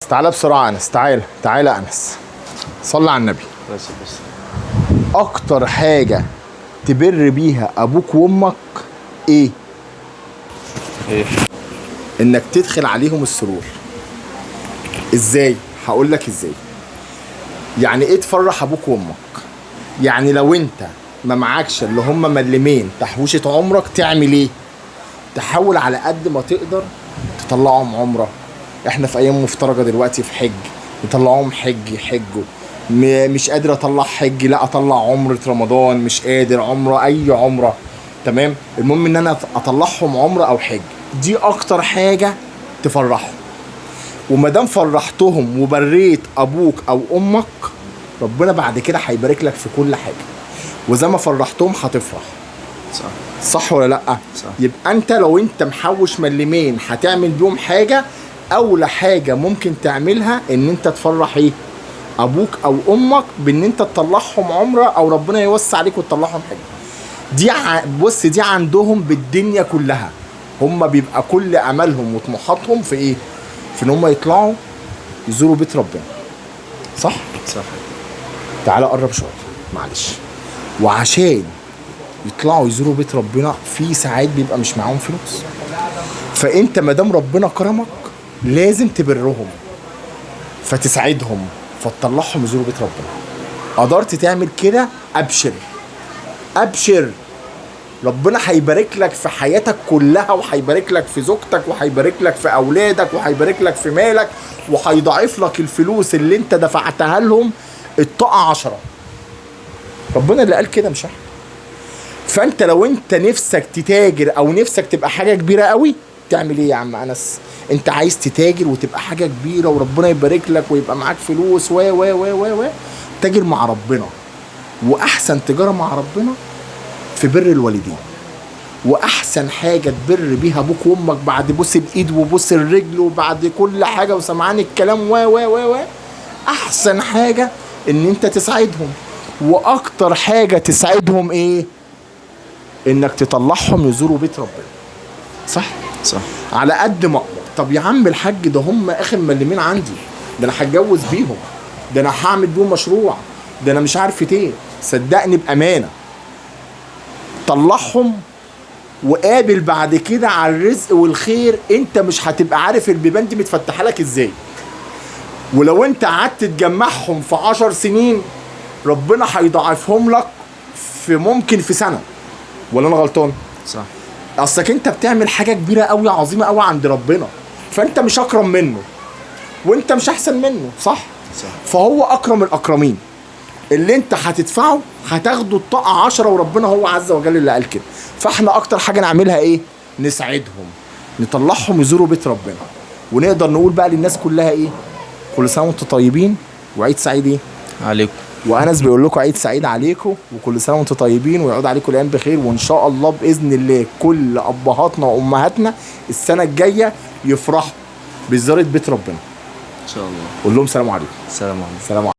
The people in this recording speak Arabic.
تعالى بسرعة أنس، تعالى أنس، صلي على النبي. بس أكتر حاجة تبر بيها أبوك وأمك إيه؟ إنك تدخل عليهم السرور. إزاي؟ هقول لك إزاي. يعني إيه تفرح أبوك وأمك؟ يعني لو أنت ما معكش اللي هم ملمين تحويشة عمرك تعمل إيه؟ تحاول على قد ما تقدر تطلعهم عمرة. احنا في ايام مفترجه دلوقتي في حج، نطلعهم حج يحجوا. مش قادر اطلع حج، لا اطلع عمره رمضان. مش قادر عمره، اي عمره تمام. المهم ان انا اطلعهم عمره او حج، دي اكتر حاجه تفرحهم. وما دام فرحتهم وبريت ابوك او امك، ربنا بعد كده هيبارك لك في كل حاجه. وزي ما فرحتهم هتفرح. صح ولا لا؟ صح. يبقى انت لو انت محوش ملمين هتعمل بيهم حاجه، اولى حاجه ممكن تعملها ان انت تفرح ايه؟ ابوك او امك بان انت تطلعهم عمره، او ربنا يوسع عليك وتطلعهم حاجه. دي بص، دي عندهم بالدنيا كلها. هم بيبقى كل املهم وطموحاتهم في ايه؟ في ان هم يطلعوا يزوروا بيت ربنا. صح؟ صح. تعالى قرب شويه معلش. وعشان يطلعوا يزوروا بيت ربنا في ساعات بيبقى مش معاهم فلوس، فانت ما دام ربنا كرمك لازم تبرهم، فتساعدهم، فتطلعهم يزوروا بيت ربنا. قدرت تعمل كده، ابشر ابشر، ربنا هيبارك لك في حياتك كلها، وهيبارك لك في زوجتك، وهيبارك لك في اولادك، وهيبارك لك في مالك، وهيضاعف لك الفلوس اللي انت دفعتها لهم الطاقة 10. ربنا اللي قال كده مش احنا. فانت لو انت نفسك تتاجر او نفسك تبقى حاجة كبيرة قوي، تعمل ايه يا عم انس؟ انت عايز تتاجر وتبقى حاجة كبيرة وربنا يبارك لك ويبقى معاك فلوس و تاجر مع ربنا. واحسن تجارة مع ربنا في بر الوالدين. واحسن حاجة تبر بيها ابوك وامك بعد بوس الايد وبوس الرجل وبعد كل حاجة وسمعان الكلام و احسن حاجة ان انت تساعدهم. واكتر حاجة تساعدهم ايه؟ انك تطلعهم يزوروا بيت ربنا. صح؟ صح. على قد ما اقدر. طب يا عم الحاج ده هم اخر ملمين عندي، ده انا هتجوز بيهم، ده انا هعمل بيهم مشروع، ده انا مش عارف ايه. صدقني بامانه طلعهم وقابل بعد كده على الرزق والخير. انت مش هتبقى عارف البيبان دي متفتحه لك ازاي. ولو انت قعدت تجمعهم في 10 سنين ربنا هيضاعفهم لك في ممكن في سنه. ولا انا غلطان؟ صح. اصلك انت بتعمل حاجه كبيره قوي عظيمه قوي عند ربنا، فانت مش اكرم منه وانت مش احسن منه. صح؟ صح. فهو اكرم الاكرمين. اللي انت هتدفعه هتاخده الطاقه 10، وربنا هو عز وجل اللي قال كده. فاحنا اكتر حاجه نعملها ايه؟ نساعدهم، نطلعهم يزوروا بيت ربنا. ونقدر نقول بقى للناس كلها ايه؟ كل سنه وانتم طيبين وعيد سعيد ايه عليكم. وانس بيقول لكم عيد سعيد عليكم، وكل سنه وانتم طيبين ويعود عليكم الايام بخير. وان شاء الله باذن الله كل ابهاتنا وامهاتنا السنه الجايه يفرحوا بزياره بيت ربنا ان شاء الله. قول لهم سلام عليكم. السلام عليكم. سلام عليكم.